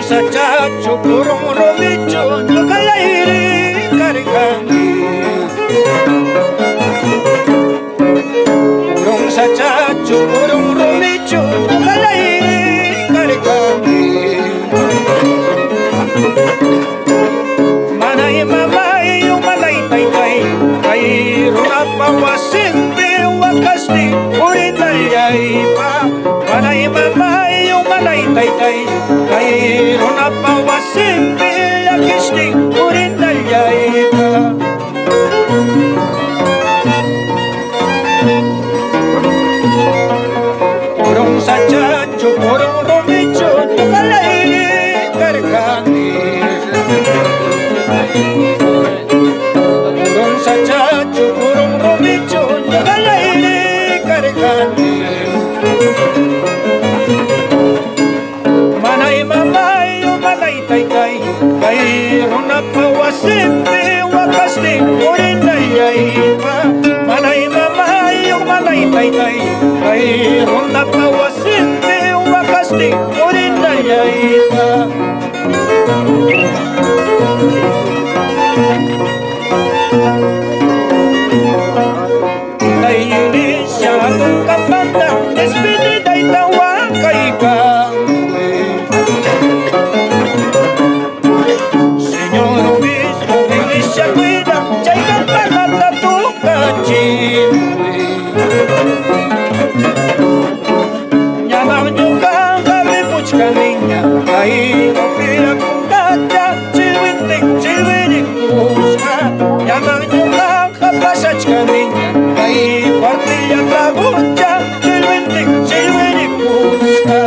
sachacho kurung romicho nyokalairi karikami kurung sachacho kurung romicho nyokalairi karikami manay mamay yung malay taytay ay runapa wasimpi wakasti urin nalyay pa manay mamay yung malay taytay ay runapa wasimpi yakasti urin nalyay pa kurung sachacho kurung romicho nyokalairi karikami kurung sachacho kurung romicho nyokalairi karikami manay mamay umanay taytay kay runapa wasimpi wakasti urin nalyay pa manay mamay umanay taytay kay runapa wasimpi wakasti urin nalyay pa Dahil siya atong kapanda despedida itawa kay kang Señor Obispo Iglesia cuida chay kapanda tu kachimwe Nyamang nyukang kami puchka niña ay opira kung kata silwintik silwinik kusha Nyamang nyukang kapasach ka niña ay partilla tragucha silwintik silwinik kusha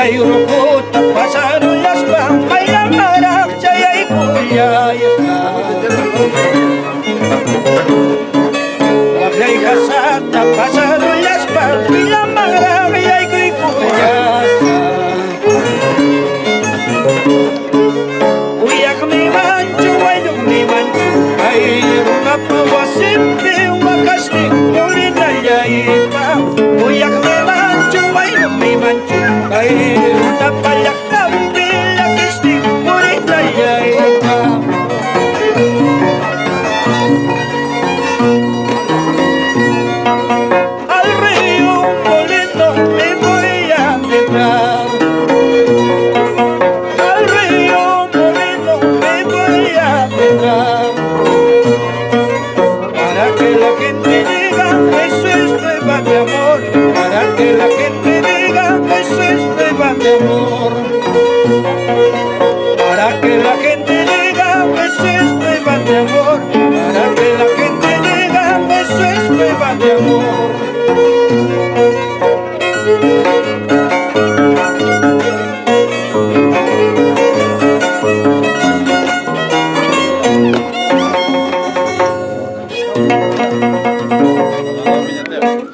Ay urukut pasaron las pang may namarak jayay kuyay Waglay kasat na pasaron las pang may namarak jayay kuyas Uyak mi manchu ay yung mi manchu ay runap wasimpi wakasti urin nalyay pa Uyak mi manchu ay yung mi manchu ay napalak ng bilakistik ngunit nalyay pa Al río Molino me voy a entrar Al río Molino me voy a entrar Para que la gente diga eso es prueba de amor Para que la gente diga eso es prueba de amor Para que la gente diga eso es prueba de amor Para que la gente diga eso es prueba de amor